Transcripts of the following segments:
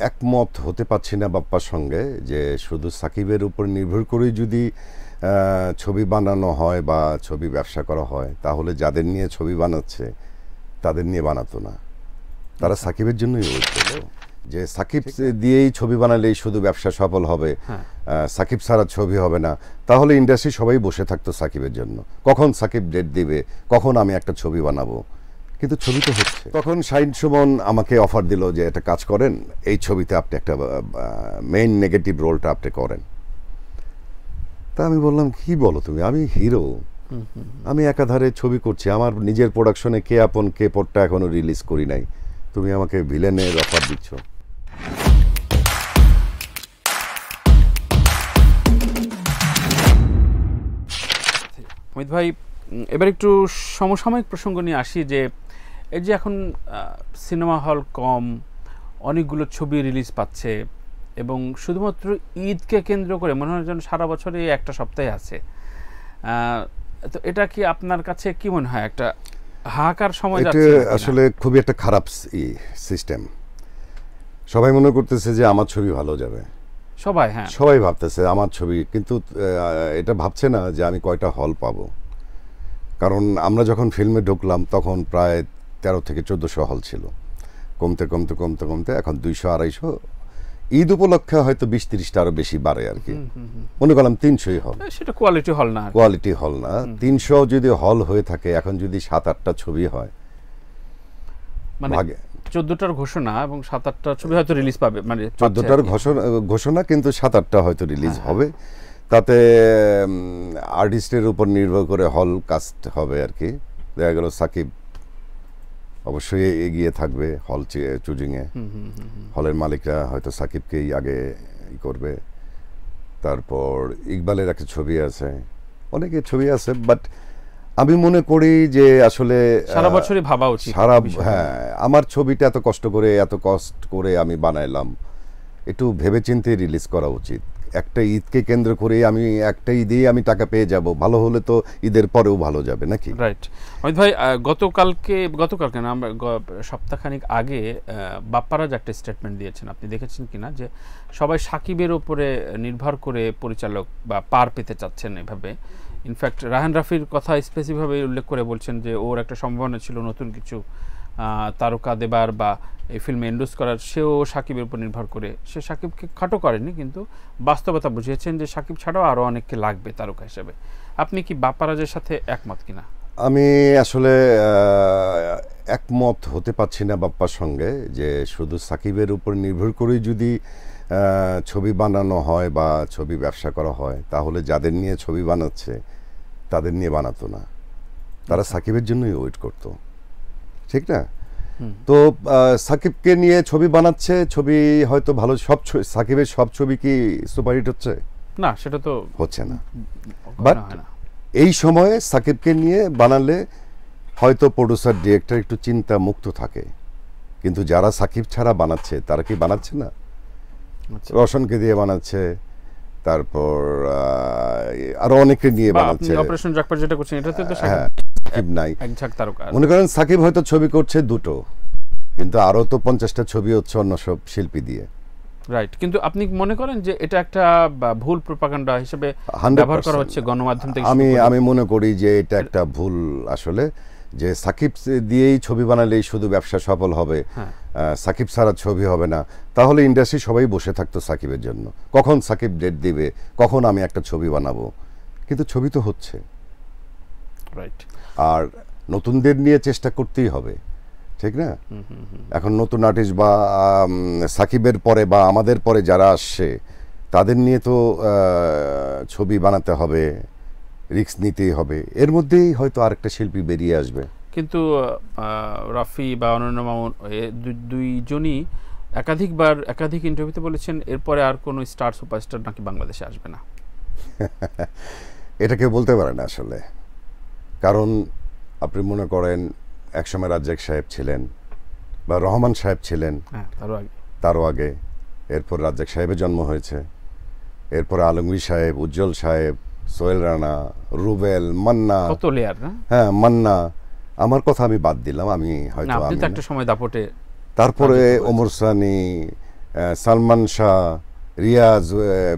একমত হতে পারছি না বাপ্পার সঙ্গে যে শুধু সাকিবের উপর নির্ভর করেই যদি ছবি বানানো হয় বা ছবি ব্যবসা করা হয় তাহলে যাদের নিয়ে ছবি বানাচ্ছে তাদের নিয়ে বানাতো না। তারা সাকিবের জন্যই ওয়েট করলো যে সাকিব দিয়েই ছবি বানালেই শুধু ব্যবসা সফল হবে, সাকিব ছাড়া ছবি হবে না। তাহলে ইন্ডাস্ট্রি সবাই বসে থাকতো সাকিবের জন্য, কখন সাকিব ডেট দিবে, কখন আমি একটা ছবি বানাবো। কিন্তু ছবি তো হচ্ছে। তখন শাহিন সুমন আমাকে অফার দিল যে একটা কাজ করেন, এই ছবিতে আপনি একটা মেইন নেগেটিভ রোলটা আপনি করেন। তা আমি বললাম কি বলো তুমি, আমি হিরো, আমি একাধারে ছবি করছি, আমার নিজের প্রোডাকশনে কে আপন কে পরটা এখনো রিলিজ করি নাই, তুমি আমাকে ভিলেনের অফার দিচ্ছ। অমিত ভাই, এবার একটু সমসাময়িক প্রসঙ্গ নিয়ে আসি যে এই যে এখন সিনেমা হল কম, অনেকগুলো ছবি রিলিজ পাচ্ছে এবং শুধুমাত্র ঈদকে কেন্দ্র করে মনে হয় যেন সারা বছরে একটা সপ্তাহে আছে। তো এটা কি আপনার কাছে কি মনে হয়, একটা হাহাকার সময় যাচ্ছে? আসলে খুবই একটা খারাপ সিস্টেম। সবাই মনে করতেছে যে আমার ছবি ভালো যাবে, সবাই ভাবতেছে আমার ছবি, কিন্তু এটা ভাবছে না যে আমি কয়টা হল পাবো। কারণ আমরা যখন ফিল্মে ঢুকলাম তখন প্রায় 13 থেকে 1400 হল ছিল, কমতে কমতে কমতে কমতে এখন 200-250। ঈদ উপলক্ষে হয়তো 20-30টা আরো বেশি বাড়ে আর কি। মনে করলাম 300 হল, সেটা কোয়ালিটি হল না, 300 যদি হল হয়ে থাকে, এখন যদি 7-8টা ছবি হয়, মানে 14টার ঘোষণা এবং 7-8টা ছবি হয়তো রিলিজ পাবে, মানে 14টার ঘোষণা কিন্তু 7-8টা হয়তো রিলিজ হবে। তাতে আর্টিস্টের উপর নির্ভর করে হল কাস্ট হবে আর কি। দেখা গেল সাকিব অবশ্যই এগিয়ে থাকবে হল চুজিংয়ে, হলের মালিকরা হয়তো সাকিবকেই আগে করবে। তারপর ইকবালের একটা ছবি আছে, অনেকে ছবি আছে, বাট আমি মনে করি যে আসলে সারা বছরই ভাবা উচিত। আমার ছবিটা এত কষ্ট করে আমি বানাইলাম, একটু ভেবেচিন্তে রিলিজ করা উচিত। একটা ঈদকে কেন্দ্র করে আমি একটা ঈদেই আমি টাকা পেয়ে যাব, ভালো হলে তো ঈদের পরেও ভালো যাবে নাকি? রাইট। অমিত ভাই, গতকালকে না, আমরা সপ্তাহখানিক আগে বাপ্পারাজ একটা স্টেটমেন্ট দিয়েছেন, আপনি দেখেছেন কিনা, যে সবাই সাকিবের উপরে নির্ভর করে পরিচালক বা পার পেতে চাচ্ছেন এভাবে। ইনফ্যাক্ট রায়হান রাফির কথা স্পেসিফিকভাবে উল্লেখ করে বলছেন যে ওর একটা সম্ভাবনা ছিল নতুন কিছু তারকা দেবার বা এই ফিল্মে এন্ডোর্স করার, সেও সাকিবের উপর নির্ভর করে, সে সাকিবকে খাটো করেনি, কিন্তু বাস্তবতা বুঝিয়েছেন যে সাকিব ছাড়াও আরও অনেককে লাগবে তারকা হিসেবে। আপনি কি বাপ্পারাজের সাথে একমত কিনা? আমি আসলে একমত হতে পারছি না বাপ্পার সঙ্গে যে শুধু সাকিবের উপর নির্ভর করেই যদি ছবি বানানো হয় বা ছবি ব্যবসা করা হয় তাহলে যাদের নিয়ে ছবি বানাচ্ছে তাদের নিয়ে বানাতো না, তারা সাকিবের জন্যই ওয়েট করতো, ঠিক না? তো সাকিবকে নিয়ে ছবি বানাচ্ছে, ছবি হয়তো ভালো, সাকিবের সব ছবি কি সুপারহিট হচ্ছে? না, সেটা তো হচ্ছে না। বাট এই সময়ে সাকিবকে নিয়ে বানালে হয়তো প্রোডিউসার ডিরেক্টর একটু চিন্তা মুক্ত থাকে, কিন্তু যারা সাকিব ছাড়া বানাচ্ছে তারা কি বানাচ্ছে না? রোশনকে দিয়ে বানাচ্ছে, তারপর আরো অনেকে নিয়ে বানাচ্ছে। অপারেশন জাকপার যেটা করছেন এটাতে তো সাকিব নাই। মনে করেন সাকিব হয়তো ছবি করছে 2টো, কিন্তু আরো তো 50টা ছবি হচ্ছে অন্য সব শিল্পী দিয়ে। রাইট, কিন্তু আপনি মনে করেন যে এটা একটা ভুল প্রোপাগান্ডা হিসেবে ব্যবহার করা হচ্ছে গণমাধ্যম থেকে? আমি মনে করি যে এটা একটা ভুল আসলে, যে সাকিব দিয়েই ছবি বানালেই শুধু ব্যবসা সফল হবে, সাকিব ছাড়া ছবি হবে না। তাহলে ইন্ডাস্ট্রি সবাই বসে থাকতো সাকিবের জন্য, কখন সাকিব ডেট দিবে, কখন আমি একটা ছবি বানাবো। কিন্তু ছবি তো হচ্ছে। রাইট। আর নতুনদের নিয়ে চেষ্টা করতেই হবে, ঠিক না? এখন নতুন আর্টিস্ট বা সাকিবের পরে বা আমাদের পরে যারা আসছে তাদের নিয়ে তো ছবি বানাতে হবে, রিস্ক নিতেই হবে। এর মধ্যেই হয়তো আরেকটা শিল্পী বেরিয়ে আসবে। কিন্তু রাফি বা অনন্য মামুন দুইজনই একাধিক ইন্টারভিউতে বলেছেন এরপরে আর কোনো স্টার সুপারস্টার নাকি বাংলাদেশে আসবে না। এটা কেউ বলতে পারে না আসলে, কারণ আপনি মনে করেন একসময় রাজ্জাক সাহেব ছিলেন বা রহমান সাহেব ছিলেন, তারও আগে, এরপর রাজ্জাক সাহেবের জন্ম হয়েছে, এরপর আলমগীর সাহেব, উজ্জ্বল সাহেব, সোহেল রানা, রুবেল, মান্না, কত লেয়ার না? হ্যাঁ, মান্না, আমার কথা আমি বাদ দিলাম, আমি হয়তো একটা সময় দাপটে, তারপরে ওমর সানি, সালমান শাহ, রিয়াজ,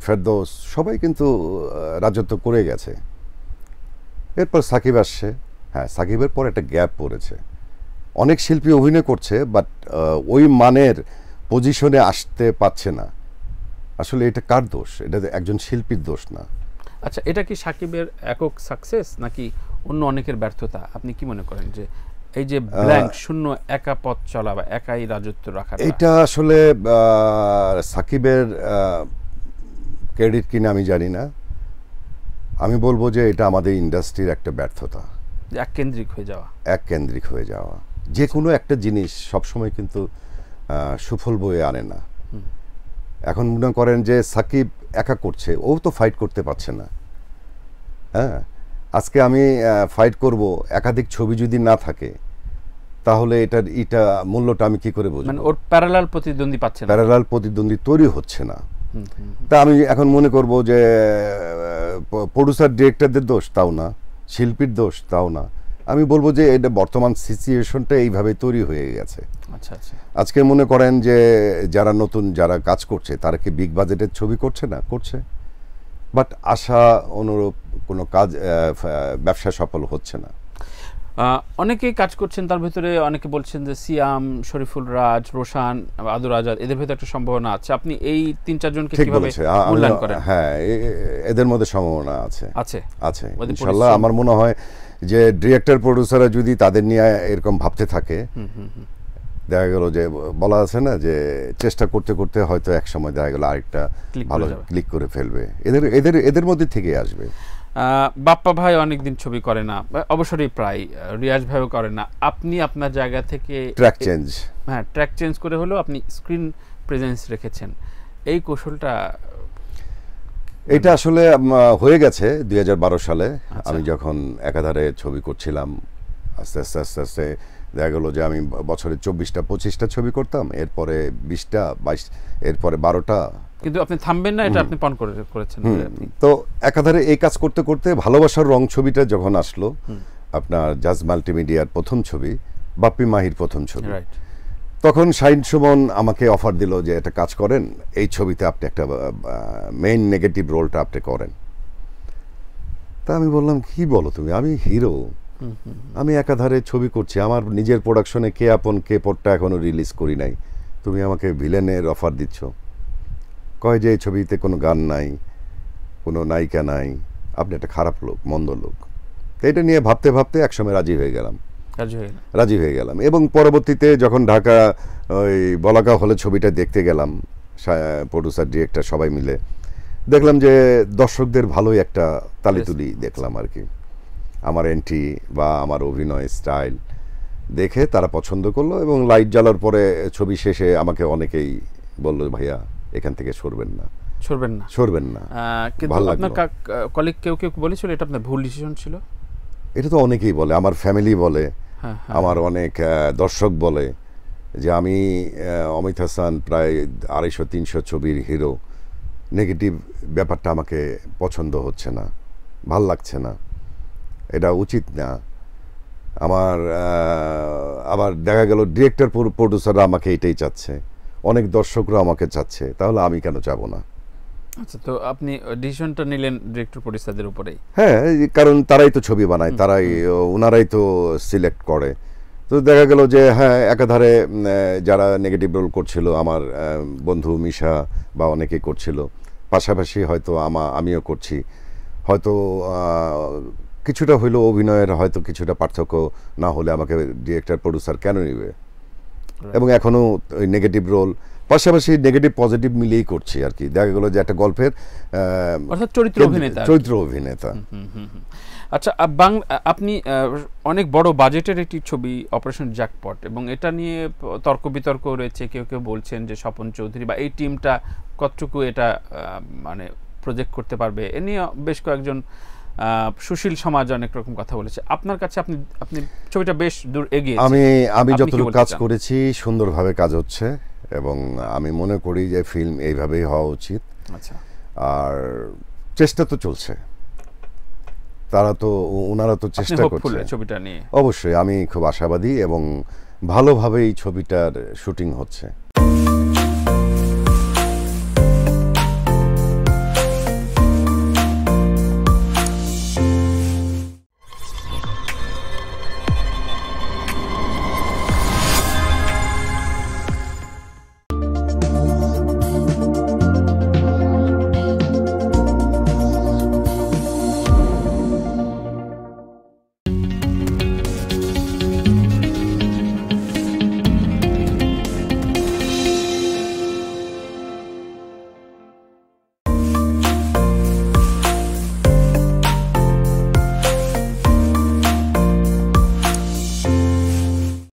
ফেরদৌস সবাই কিন্তু রাজত্ব করে গেছে। এরপর সাকিব আসছে। হ্যাঁ, সাকিবের পর একটা গ্যাপ পড়েছে। অনেক শিল্পী অভিনয় করছে, বাট ওই মানের পজিশনে আসতে পারছে না। আসলে এটা কার দোষ? এটা একজন শিল্পীর দোষ না। আচ্ছা, এটা কি সাকিবের একক সাকসেস নাকি অন্য অনেকের ব্যর্থতা? আপনি কি মনে করেন যে এই যে ব্ল্যাঙ্ক শূন্য একা পথ চলা বা একাই রাজত্ব রাখা, এটা আসলে সাকিবের ক্রেডিট কিনা আমি জানি না। আমি বলবো যে এটা আমাদের ইন্ডাস্ট্রির একটা ব্যর্থতা, এককেন্দ্রিক হয়ে যাওয়া। এককেন্দ্রিক হয়ে যাওয়া। যে কোনো একটা জিনিস সবসময় কিন্তু সুফল বয়ে আনে না। এখন মনে করেন যে সাকিব একা করছে, ও তো ফাইট করতে পারছে না। হ্যাঁ, আজকে আমি ফাইট করব, একাধিক ছবি যদি না থাকে তাহলে এটা মূল্যটা আমি কি করে বুঝবো? মানে ওর প্যারালাল প্রতিদ্বন্দ্বী পাচ্ছে না, প্যারালাল প্রতিদ্বন্দ্বী তৈরি হচ্ছে না। তা আমি এখন মনে করব যে প্রোডিউসার ডিরেক্টরদের দোষ, তাও না। শিল্পীর দোষ, তাও না। আমি বলবো যে এটা বর্তমান সিচুয়েশনটা এইভাবে তৈরি হয়ে গেছে। আচ্ছা আচ্ছা। আজকে মনে করেন যে যারা নতুন যারা কাজ করছে তারা কি বিগ বাজেটের ছবি করছে না? করছে, বাট আশা অনুরূপ কোনো কাজ ব্যবসা সফল হচ্ছে না। অনেকেই কাজ করছেন, তার ভিতরে অনেকে বলছেন যে সিয়াম, শরীফুল রাজ, রোশান, আদুর আজাদ, এদের ভিতরে একটা সম্ভাবনা আছে। আপনি এই 3-4 জনকে কিভাবে মূল্যায়ন করেন? হ্যাঁ, এদের মধ্যে সম্ভাবনা আছে আছে আছে ইনশাআল্লাহ। আমার মনে হয় যে ডিরেক্টর প্রোডিউসাররা যদি তাদের নিয়ে এরকম ভাবতে থাকে, দেখা গেল যে বলা আছে না যে চেষ্টা করতে করতে হয়তো এক সময় দেখা গেল আরেকটা ভালো ক্লিক করে ফেলবে। এদের মধ্যে থেকে আসবে। বাপ্পা ভাই অনেকদিন ছবি করে না, অবসরই প্রায়। রিয়াজ ভাইও করে না। আপনি আপনার জায়গা থেকে ট্র্যাক চেঞ্জ, হ্যাঁ ট্র্যাক চেঞ্জ করে হলেও আপনি স্ক্রিন প্রেজেন্স রেখেছেন। এই কৌশলটা এটা আসলে হয়ে গেছে 2012 সালে। আমি যখন একাধারে ছবি করছিলাম, আস্তে আস্তে আস্তে আস্তে দেখা গেলো যে আমি বছরে 24টা-25টা ছবি করতাম, এরপরে 20টা 22, এরপরে 12টা। কিন্তু আপনি থামবেন না, এটা আপনি পণ করেছেন। তো একাধারে এই কাজ করতে করতে ভালোবাসার রং ছবিটা যখন আসলো, আপনার জাজ মাল্টিমিডিয়ার প্রথম ছবি, বাপ্পি মাহির প্রথম ছবি, তখন শাহিন সুমন আমাকে অফার দিল যে একটা কাজ করেন, এই ছবিতে আপনি একটা মেইন নেগেটিভ রোলটা আপনি করেন। তা আমি বললাম, কি বলো তুমি, আমি হিরো, আমি একাধারে ছবি করছি, আমার নিজের প্রোডাকশনে কে আপন কে পরটা এখনো রিলিজ করি নাই, তুমি আমাকে ভিলেনের অফার দিচ্ছ। কয় যে এই ছবিতে কোনো গান নাই, কোনো নায়িকা নাই, আপনি একটা খারাপ লোক, মন্দ লোক। তো এটা নিয়ে ভাবতে ভাবতে একসময় রাজি হয়ে গেলাম। এবং পরবর্তীতে যখন ঢাকা ওই বলাকা হলে ছবিটা দেখতে গেলাম, প্রোডিউসার ডিরেক্টর সবাই মিলে, দেখলাম যে দর্শকদের ভালোই একটা তালিতুলি দেখলাম আর কি। আমার এন্ট্রি বা আমার অভিনয় স্টাইল দেখে তারা পছন্দ করলো, এবং লাইট জ্বালার পরে ছবি শেষে আমাকে অনেকেই বললো, ভাইয়া এখান থেকে সরবেন না। কিন্তু আপনার কলিগ কেউ বলেছিল এটা আপনার ভুল ডিসিশন ছিল? এটা তো অনেকেই বলে, আমার ফ্যামিলি বলে, আমার অনেক দর্শক বলে যে আমি অমিত হাসান প্রায় 250-300 ছবির হিরো, নেগেটিভ ব্যাপারটা আমাকে পছন্দ হচ্ছে না, ভাল লাগছে না, এটা উচিত না আমার। আবার দেখা গেল ডিরেক্টর প্রোডিউসাররা আমাকে এটাই চাচ্ছে, অনেক দর্শকরা আমাকে চাচ্ছে, তাহলে আমি কেন চাবো না? আচ্ছা, তো আপনি ডিসিশনটা নিলেন ডিরেক্টর প্রোডিউসারদের উপরেই? হ্যাঁ, কারণ তারাই তো ছবি বানায়, ওনারাই তো সিলেক্ট করে। তো দেখা গেল যে হ্যাঁ, একাধারে যারা নেগেটিভ রোল করছিল, আমার বন্ধু মিশা বা অনেকেই করছিল, পাশাপাশি হয়তো আমিও করছি, হয়তো কিছুটা হইলো অভিনয়ের হয়তো কিছুটা পার্থক্য না হলে আমাকে ডিরেক্টর প্রোডিউসার কেন নেবে? এবং এখনো ওই নেগেটিভ রোল পাশাপাশি নেগেটিভ পজিটিভ মিলিয়েই করছি আর কি। দেখা গেল যে একটা গল্পের চরিত্র অভিনেতা। আচ্ছা, আপনি অনেক বড় বাজেটের একটি ছবি অপারেশন জ্যাকপট, এবং এটা নিয়ে তর্ক বিতর্ক রয়েছে। কেউ বলছেন যে স্বপন চৌধুরী বা এই টিমটা কতটুকু এটা মানে প্রজেক্ট করতে পারবে, এ নিয়ে বেশ কয়েকজন সুশীল সমাজ অনেক রকম কথা বলেছে। আপনার কাছে আপনি ছবিটা বেশ দূর এগিয়েছে। আমি যতটুকু কাজ করেছি সুন্দরভাবে কাজ হচ্ছে, এবং আমি মনে করি যে ফিল্ম এইভাবেই হওয়া উচিত। আচ্ছা, আর চেষ্টা তো চলছে, ওনারা তো চেষ্টা করছে ছবিটা নিয়ে। অবশ্যই আমি খুব আশাবাদী, এবং ভালোভাবেই ছবিটার শুটিং হচ্ছে।